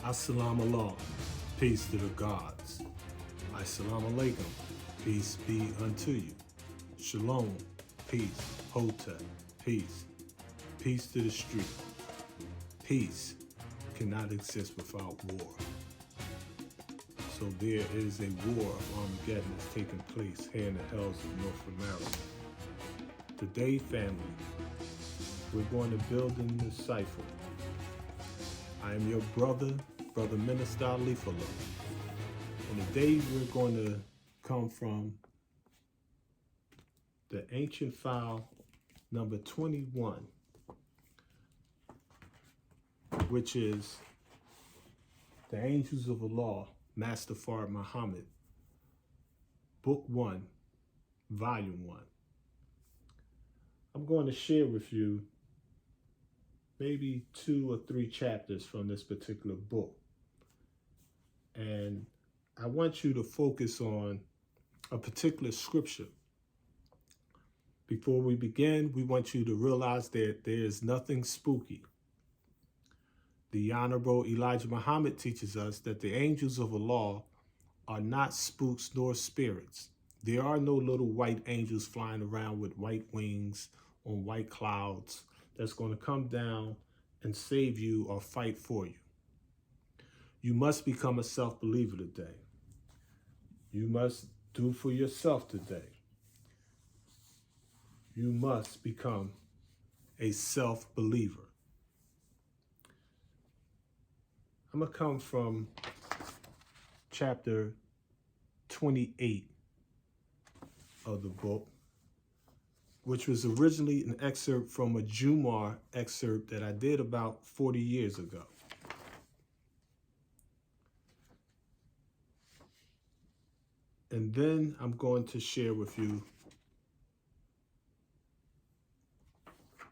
Assalamu alaikum, peace to the gods. Assalamu alaikum, peace be unto you. Shalom, peace. Hotep, peace. Peace to the street. Peace cannot exist without war. So there is a war of Armageddon that's taking place here in the hells of North America. Today, family, we're going to build in the cipher. I am your brother Minister Alifallah. And today we're going to come from the ancient file number 21, which is the Angels of Allah, Master Fard Muhammad, Book 1, Volume 1. I'm going to share with you maybe 2 or 3 chapters from this particular book. And I want you to focus on a particular scripture. Before we begin, we want you to realize that there is nothing spooky. The Honorable Elijah Muhammad teaches us that the angels of Allah are not spooks nor spirits. There are no little white angels flying around with white wings on white clouds that's going to come down and save you or fight for you. You must become a self-believer today. You must do for yourself today. You must become a self-believer. I'm going to come from chapter 28 of the book, which was originally an excerpt from a Jumar excerpt that I did about 40 years ago. And then I'm going to share with you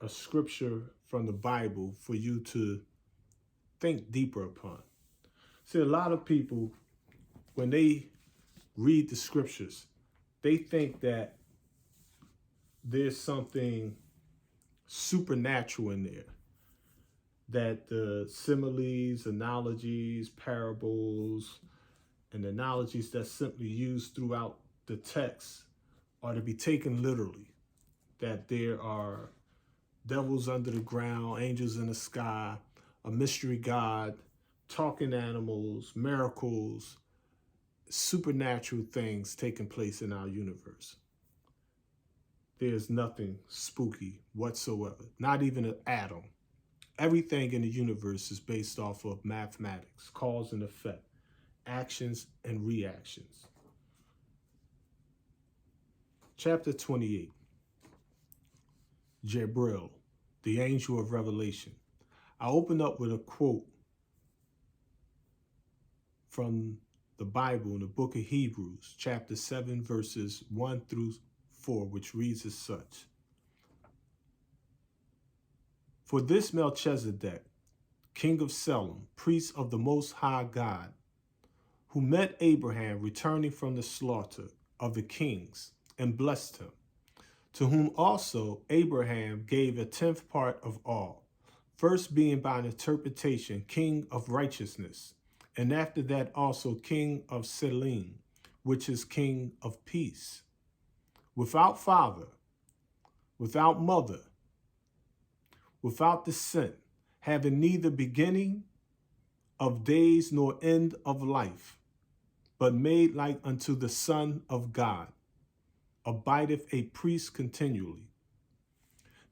a scripture from the Bible for you to think deeper upon. See, a lot of people, when they read the scriptures, they think that there's something supernatural in there, that the similes, analogies, parables, and analogies that's simply used throughout the text are to be taken literally, that there are devils under the ground, angels in the sky, a mystery God, talking animals, miracles, supernatural things taking place in our universe. There's nothing spooky whatsoever, not even an atom. Everything in the universe is based off of mathematics, cause and effect, actions and reactions. Chapter 28, Jibril, the angel of revelation. I open up with a quote from the Bible in the book of Hebrews, chapter 7, verses 1 through 4, which reads as such. For this Melchizedek, king of Salem, priest of the Most High God, who met Abraham returning from the slaughter of the kings and blessed him, to whom also Abraham gave a 10th part of all, first being by an interpretation king of righteousness, and after that also king of Salem, which is king of peace, without father, without mother, without descent, having neither beginning of days nor end of life, but made like unto the Son of God, abideth a priest continually.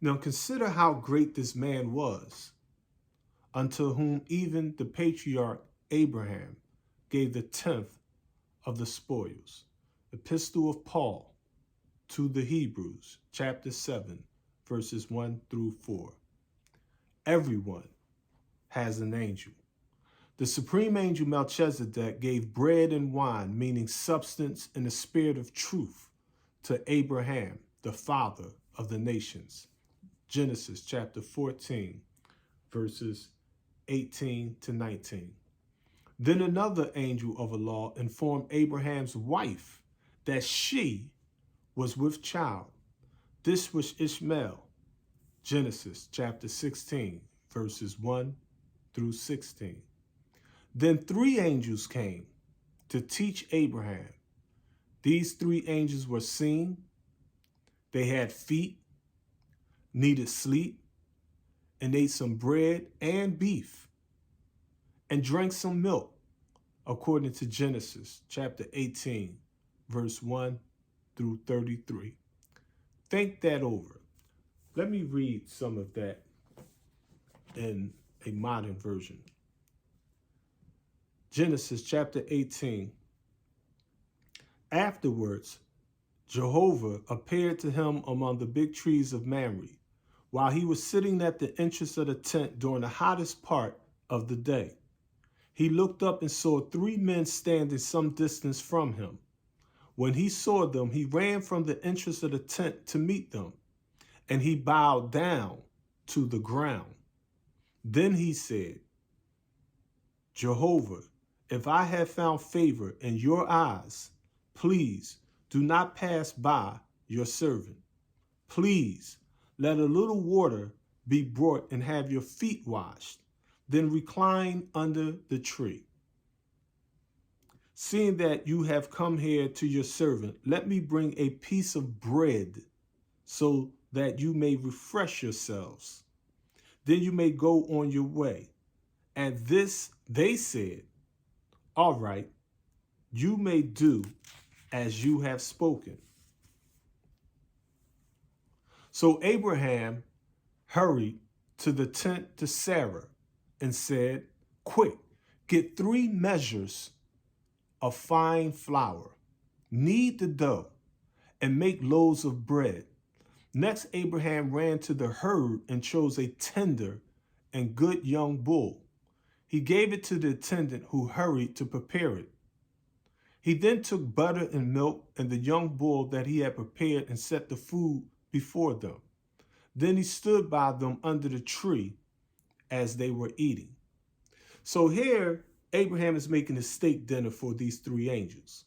Now consider how great this man was, unto whom even the patriarch Abraham gave the 10th of the spoils. Epistle of Paul to the Hebrews, chapter 7, verses 1 through 4. Everyone has an angel. The supreme angel Melchizedek gave bread and wine, meaning substance and the spirit of truth, to Abraham, the father of the nations. Genesis chapter 14, verses 18 to 19. Then another angel of Allah informed Abraham's wife that she was with child. This was Ishmael. Genesis chapter 16, verses 1 through 16. Then 3 angels came to teach Abraham. These 3 angels were seen. They had feet, needed sleep, and ate some bread and beef, and drank some milk, according to Genesis chapter 18, verse 1 through 33. Think that over. Let me read some of that in a modern version. Genesis chapter 18. Afterwards, Jehovah appeared to him among the big trees of Mamre, while he was sitting at the entrance of the tent during the hottest part of the day. He looked up and saw 3 men standing some distance from him. When he saw them, he ran from the entrance of the tent to meet them, and he bowed down to the ground. Then he said, Jehovah, if I have found favor in your eyes, please do not pass by your servant. Please let a little water be brought and have your feet washed. Then recline under the tree. Seeing that you have come here to your servant, let me bring a piece of bread so that you may refresh yourselves. Then you may go on your way. At this, they said, all right, you may do as you have spoken. So Abraham hurried to the tent to Sarah and said, quick, get 3 measures of fine flour, knead the dough, and make loaves of bread. Next, Abraham ran to the herd and chose a tender and good young bull. He gave it to the attendant who hurried to prepare it. He then took butter and milk and the young bull that he had prepared and set the food before them. Then he stood by them under the tree as they were eating. So here, Abraham is making a steak dinner for these 3 angels.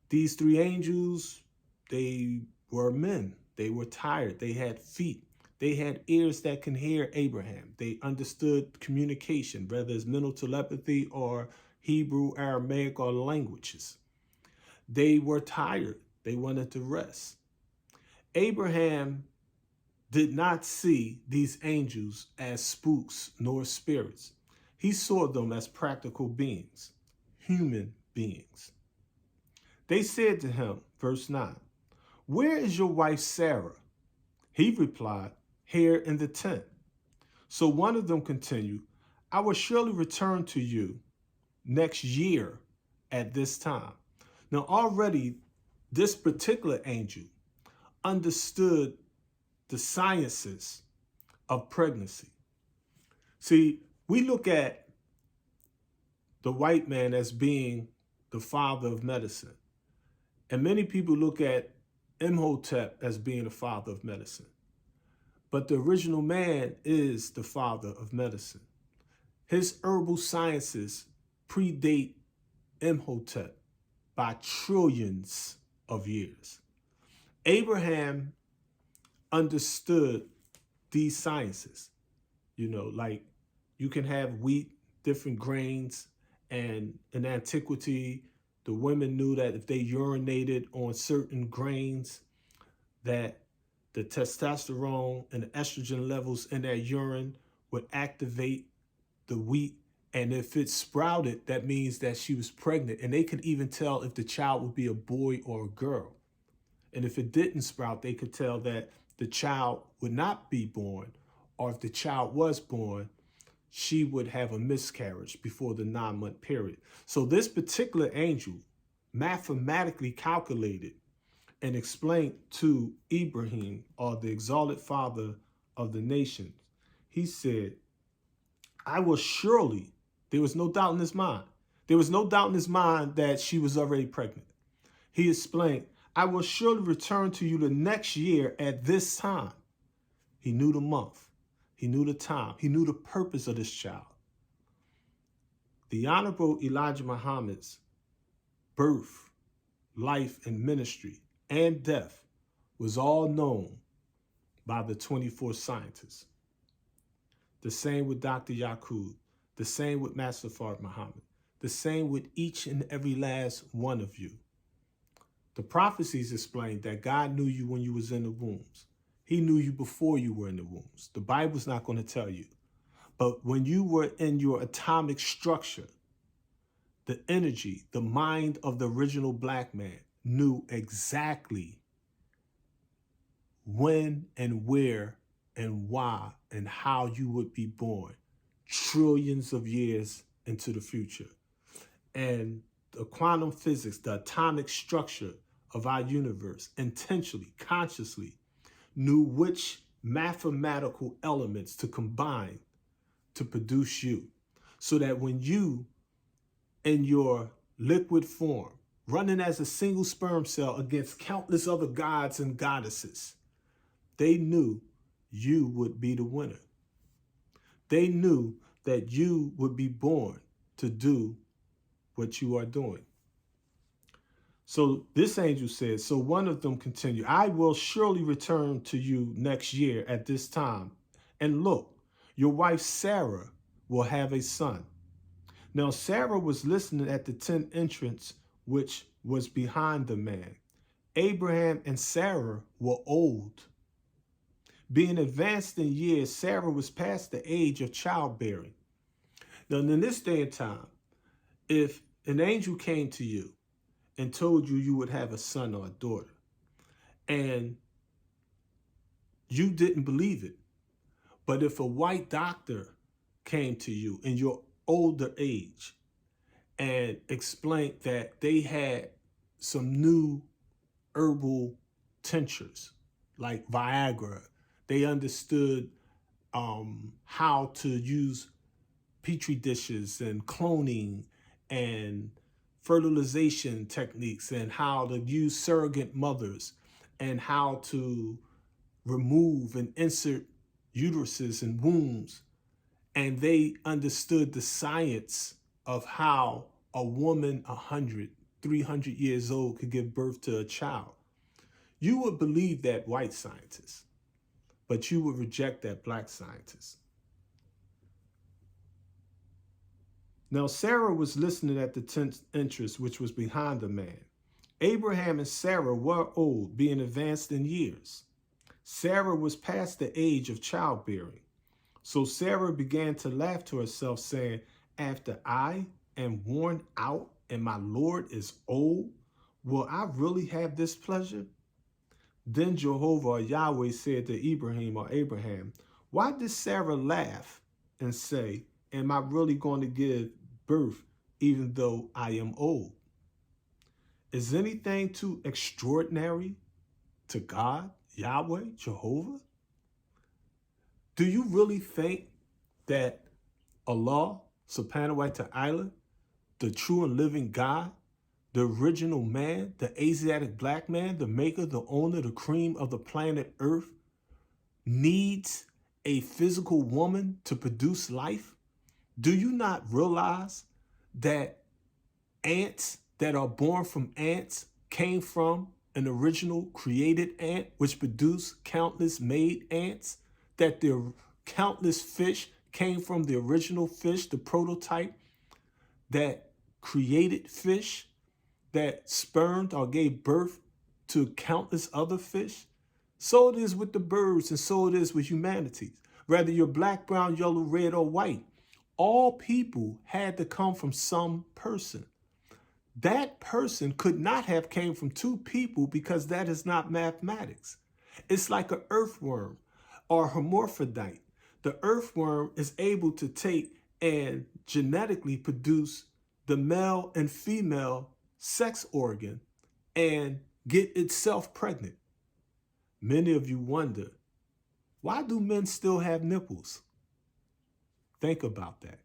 These 3 angels, they were men. They were tired. They had feet. They had ears that can hear Abraham. They understood communication, whether it's mental telepathy or Hebrew, Aramaic, or languages. They were tired. They wanted to rest. Abraham did not see these angels as spooks nor spirits. He saw them as practical beings, human beings. They said to him, verse 9, where is your wife Sarah? He replied, here in the tent. So one of them continued, I will surely return to you next year at this time. Now already this particular angel understood the sciences of pregnancy. See, we look at the white man as being the father of medicine. And many people look at Imhotep as being the father of medicine. But the original man is the father of medicine. His herbal sciences predate Imhotep by trillions of years. Abraham understood these sciences. You know, like you can have wheat, different grains, and in antiquity, the women knew that if they urinated on certain grains, that the testosterone and the estrogen levels in their urine would activate the wheat. And if it sprouted, that means that she was pregnant. And they could even tell if the child would be a boy or a girl. And if it didn't sprout, they could tell that the child would not be born, or if the child was born, she would have a miscarriage before the 9-month period. So this particular angel mathematically calculated and explained to Ibrahim, or the exalted father of the nations. He said, I will surely, there was no doubt in his mind. There was no doubt in his mind that she was already pregnant. He explained, I will surely return to you the next year at this time. He knew the month. He knew the time. He knew the purpose of this child. The Honorable Elijah Muhammad's birth, life, and ministry and death was all known by the 24 scientists. The same with Dr. Yaqub. The same with Master Fard Muhammad. the same with each and every last one of you. The prophecies explain that God knew you when you was in the wombs. He knew you before you were in the wombs. The Bible's not going to tell you. But when you were in your atomic structure, the energy, the mind of the original black man knew exactly when and where and why and how you would be born trillions of years into the future. And the quantum physics, the atomic structure of our universe, intentionally, consciously knew which mathematical elements to combine to produce you. So that when you, in your liquid form, running as a single sperm cell against countless other gods and goddesses, they knew you would be the winner. They knew that you would be born to do what you are doing. So this angel says, so one of them continued, I will surely return to you next year at this time. And look, your wife Sarah will have a son. Now Sarah was listening at the tent entrance, which was behind the man. Abraham and Sarah were old. Being advanced in years, Sarah was past the age of childbearing. Now in this day and time, if an angel came to you and told you you would have a son or a daughter, and you didn't believe it, but if a white doctor came to you in your older age and explained that they had some new herbal tinctures like Viagra, they understood how to use petri dishes and cloning and fertilization techniques and how to use surrogate mothers and how to remove and insert uteruses and wombs. And they understood the science of how a woman 100, 300 years old could give birth to a child. You would believe that white scientist, but you would reject that black scientist. Now, Sarah was listening at the tent entrance, which was behind the man. Abraham and Sarah were old, being advanced in years. Sarah was past the age of childbearing. So Sarah began to laugh to herself, saying, after I am worn out and my Lord is old, will I really have this pleasure? Then Jehovah or Yahweh said to Abraham, why did Sarah laugh and say, am I really going to give birth even though I am old? Is anything too extraordinary to God, Yahweh, Jehovah? Do you really think that Allah, subhanahu wa ta'ala, the true and living God, the original man, the Asiatic black man, the maker, the owner, the cream of the planet Earth, needs a physical woman to produce life? Do you not realize that ants that are born from ants came from an original created ant, which produced countless made ants? That the countless fish came from the original fish, the prototype that created fish, that spurned or gave birth to countless other fish? So it is with the birds, and so it is with humanity. Whether you're black, brown, yellow, red, or white, all people had to come from some person. That person could not have came from two people because that is not mathematics. It's like an earthworm or hermaphrodite. The earthworm is able to take and genetically produce the male and female sex organ and get itself pregnant. Many of you wonder, why do men still have nipples? Think about that.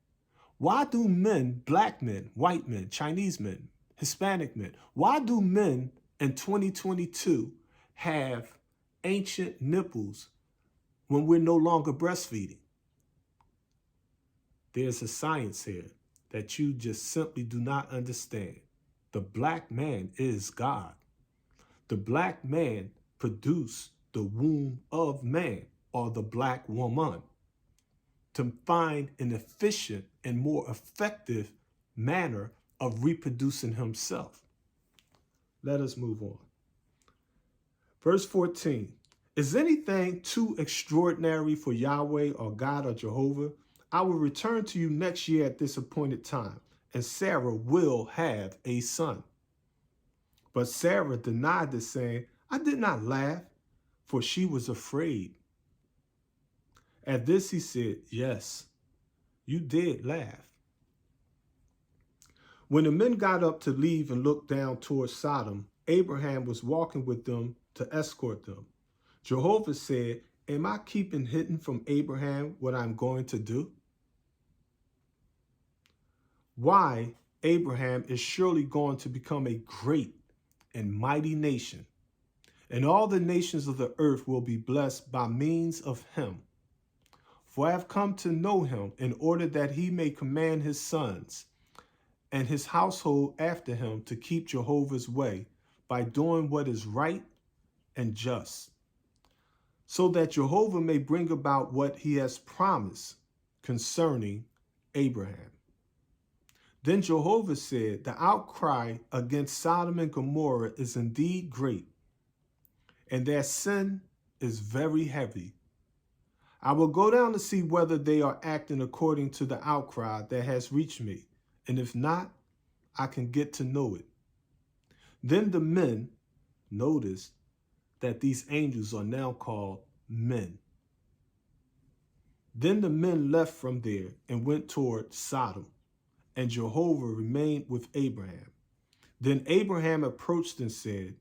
Why do men, black men, white men, Chinese men, Hispanic men, why do men in 2022 have ancient nipples when we're no longer breastfeeding? There's a science here that you just simply do not understand. The black man is God. The black man produced the womb of man, or the black woman, to find an efficient and more effective manner of reproducing himself. Let us move on. Verse 14. Is anything too extraordinary for Yahweh or God or Jehovah? I will return to you next year at this appointed time, and Sarah will have a son. But Sarah denied this, saying, I did not laugh, for she was afraid. At this he said, yes, you did laugh. When the men got up to leave and looked down towards Sodom, Abraham was walking with them to escort them. Jehovah said, am I keeping hidden from Abraham what I'm going to do? Why, Abraham is surely going to become a great and mighty nation, and all the nations of the earth will be blessed by means of him. For I have come to know him in order that he may command his sons and his household after him to keep Jehovah's way by doing what is right and just, so that Jehovah may bring about what he has promised concerning Abraham. Then Jehovah said, the outcry against Sodom and Gomorrah is indeed great, and their sin is very heavy. I will go down to see whether they are acting according to the outcry that has reached me, and if not, I can get to know it. Then the men noticed that these angels are now called men. Then the men left from there and went toward Sodom, and Jehovah remained with Abraham. Then Abraham approached and said,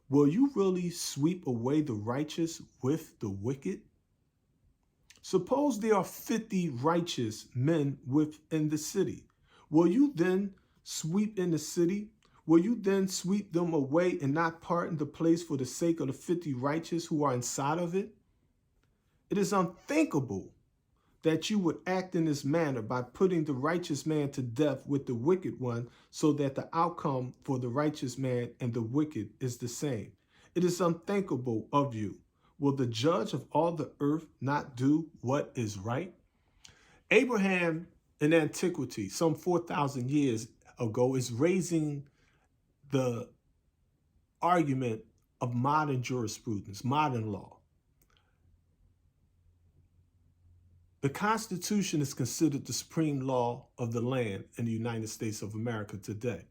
will you really sweep away the righteous with the wicked? Suppose there are 50 righteous men within the city. Will you then sweep in the city? Will you then sweep them away and not pardon the place for the sake of the 50 righteous who are inside of it? It is unthinkable that you would act in this manner by putting the righteous man to death with the wicked one, so that the outcome for the righteous man and the wicked is the same. It is unthinkable of you. Will the judge of all the earth not do what is right? Abraham in antiquity, some 4,000 years ago, is raising the argument of modern jurisprudence, modern law. The Constitution is considered the supreme law of the land in the United States of America today.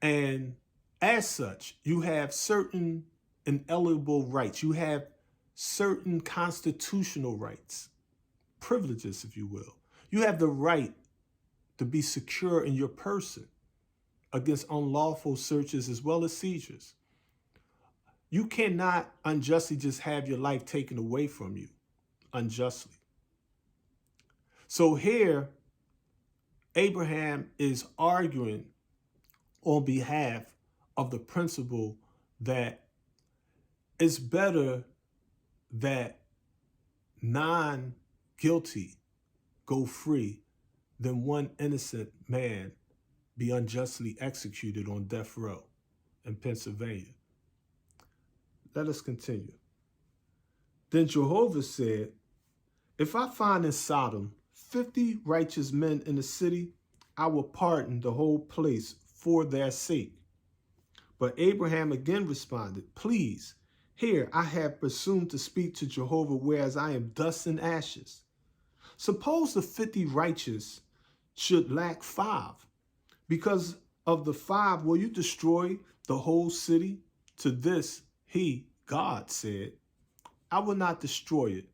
And as such, you have certain inalienable rights. You have certain constitutional rights, privileges, if you will. You have the right to be secure in your person against unlawful searches as well as seizures. You cannot unjustly just have your life taken away from you unjustly. So here, Abraham is arguing on behalf of the principle that it's better that non-guilty go free than one innocent man be unjustly executed on death row in Pennsylvania. Let us continue. Then Jehovah said, if I find in Sodom 50 righteous men in the city, I will pardon the whole place for their sake. But Abraham again responded, please, here I have presumed to speak to Jehovah, whereas I am dust and ashes. Suppose the 50 righteous should lack 5. Because of the 5, will you destroy the whole city? To this, he, God, said, I will not destroy it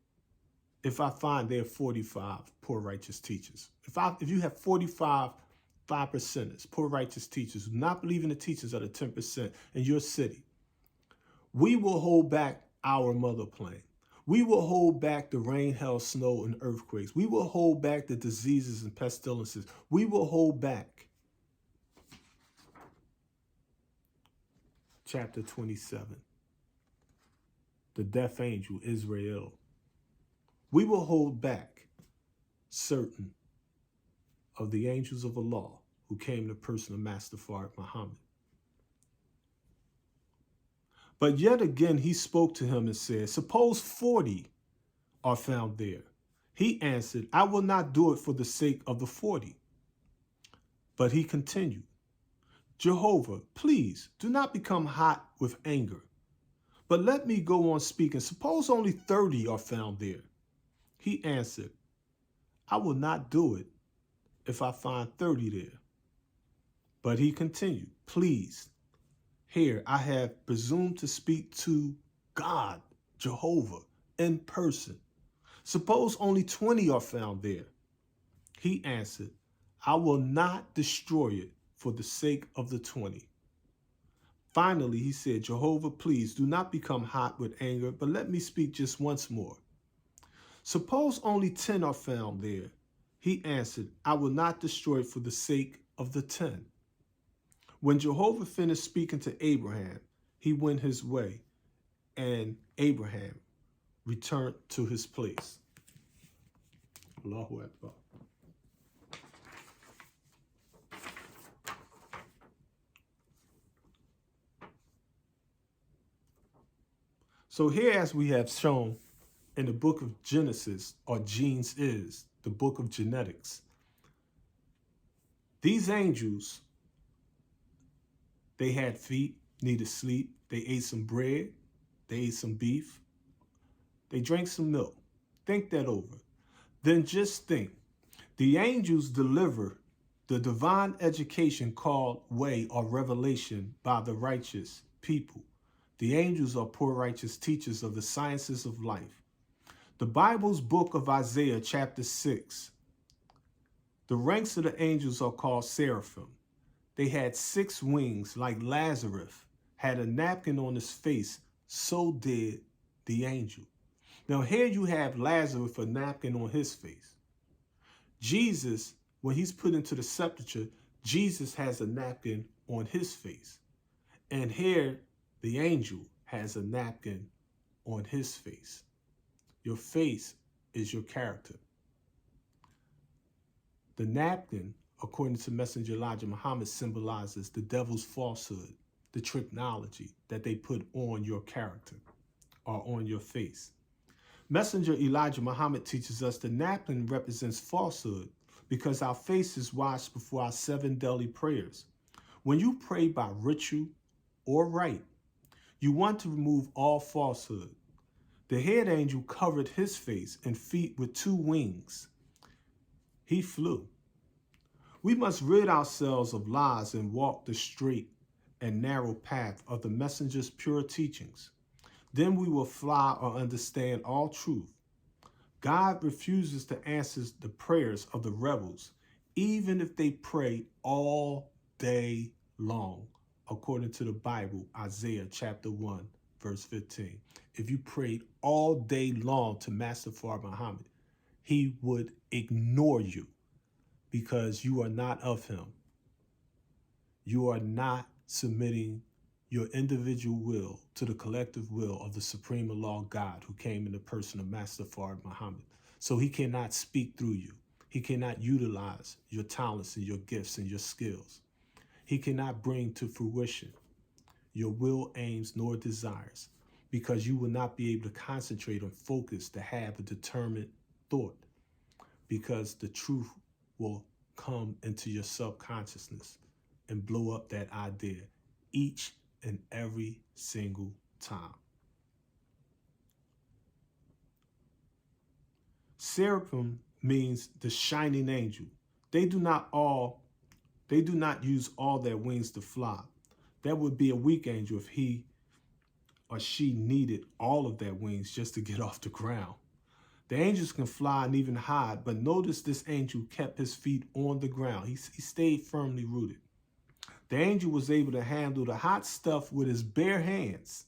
if I find there are 45 poor righteous teachers. If you have 45 5%ers, poor righteous teachers who do not believe in the teachings of the 10% in your city, we will hold back our mother plane. We will hold back the rain, hail, snow, and earthquakes. We will hold back the diseases and pestilences. We will hold back. Chapter 27. The death angel, Israel. We will hold back certain of the angels of Allah who came in the person of Master Farad Muhammad. But yet again he spoke to him and said, suppose 40 are found there. He answered, I will not do it for the sake of the 40. But he continued, Jehovah, please do not become hot with anger, but let me go on speaking. Suppose only 30 are found there. He answered, I will not do it if I find 30 there. But he continued, please, here I have presumed to speak to God, Jehovah, in person. Suppose only 20 are found there. He answered, I will not destroy it for the sake of the 20. Finally, he said, Jehovah, please do not become hot with anger, but let me speak just once more. Suppose only 10 are found there. He answered, I will not destroy it for the sake of the 10. When Jehovah finished speaking to Abraham, he went his way, and Abraham returned to his place. Allahu Akbar. So here, as we have shown in the book of Genesis, or genes is, the book of genetics, these angels, they had feet, needed sleep, they ate some bread, they ate some beef, they drank some milk. Think that over. Then just think, the angels deliver the divine education called way or revelation by the righteous people. The angels are poor righteous teachers of the sciences of life. The Bible's book of Isaiah, chapter 6. The ranks of the angels are called seraphim. They had 6 wings, like Lazarus had a napkin on his face, so did the angel. Now here you have Lazarus with a napkin on his face. Jesus, when he's put into the sepulchre, Jesus has a napkin on his face. And here, the angel has a napkin on his face. Your face is your character. The napkin, according to Messenger Elijah Muhammad, symbolizes the devil's falsehood, the tricknology that they put on your character or on your face. Messenger Elijah Muhammad teaches us the napkin represents falsehood because our face is washed before our 7 daily prayers. When you pray by ritual or rite, you want to remove all falsehood. The head angel covered his face and feet with 2 wings. He flew. We must rid ourselves of lies and walk the straight and narrow path of the messenger's pure teachings. Then we will fly or understand all truth. God refuses to answer the prayers of the rebels, even if they pray all day long, according to the Bible, Isaiah chapter 1, verse 15. If you prayed all day long to Master Fard Muhammad, he would ignore you because you are not of him. You are not submitting your individual will to the collective will of the Supreme Allah God who came in the person of Master Fard Muhammad. So he cannot speak through you. He cannot utilize your talents and your gifts and your skills. He cannot bring to fruition your will, aims, nor desires, because you will not be able to concentrate and focus to have a determined thought, because the truth will come into your subconsciousness and blow up that idea each and every single time. Seraphim means the shining angel. They do not use all their wings to fly. That would be a weak angel if he or she needed all of their wings just to get off the ground. The angels can fly and even hide, but notice this angel kept his feet on the ground. He stayed firmly rooted. The angel was able to handle the hot stuff with his bare hands.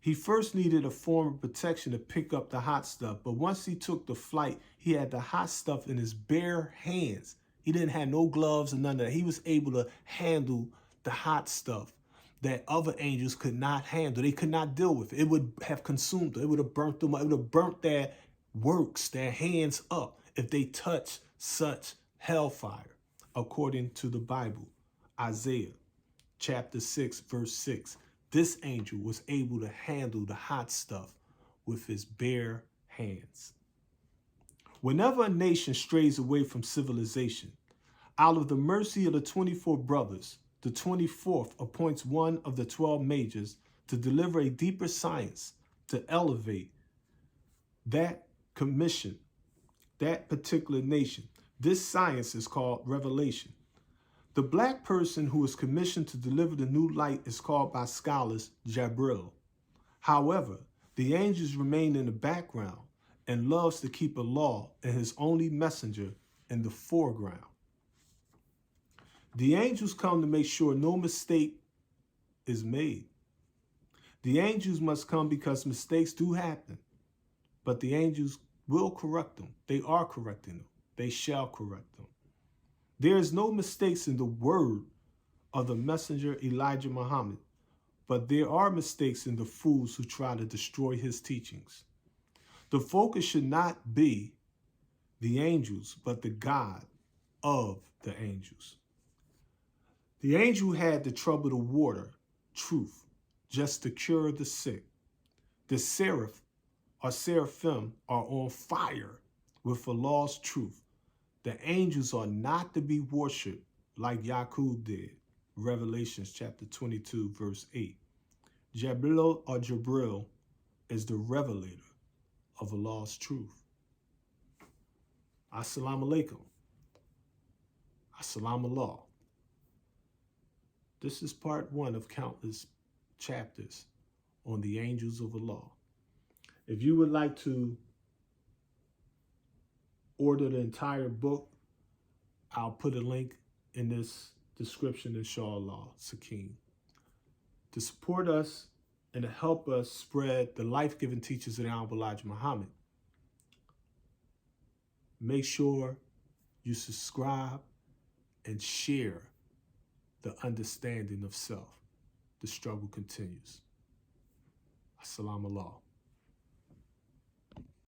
He first needed a form of protection to pick up the hot stuff, but once he took the flight, he had the hot stuff in his bare hands. He didn't have no gloves or none of that. He was able to handle the hot stuff that other angels could not handle. They could not deal with it. It would have consumed them. It would have burnt them up. It would have burnt their works, their hands up if they touched such hellfire, according to the Bible. Isaiah chapter 6, verse 6. This angel was able to handle the hot stuff with his bare hands. Whenever a nation strays away from civilization, Out of the mercy of the 24 brothers, the 24th appoints one of the 12 majors to deliver a deeper science to elevate that commission, that particular nation. This science is called revelation. The black person who is commissioned to deliver the new light is called by scholars Jabril. However, the angels remain in the background and loves to keep a law and his only messenger in the foreground. The angels come to make sure no mistake is made. The angels must come because mistakes do happen, but the angels will correct them. They are correcting them. They shall correct them. There is no mistakes in the word of the messenger Elijah Muhammad, but there are mistakes in the fools who try to destroy his teachings. The focus should not be the angels, but the God of the angels. The angel had to trouble the water, truth, just to cure the sick. The seraph or seraphim are on fire with the law's truth. The angels are not to be worshipped like Yaqub did. Revelations chapter 22, verse 8. Jabril or Jabril is the revelator of Allah's truth. Assalamu alaikum. Assalamu Allah. This is part 1 of countless chapters on the angels of Allah. If you would like to order the entire book, I'll put a link in this description, inshallah, Sakeen. To support us and to help us spread the life-giving teachings of the Honorable Elijah Muhammad, make sure you subscribe and share the understanding of self. The struggle continues. Assalamu alaikum.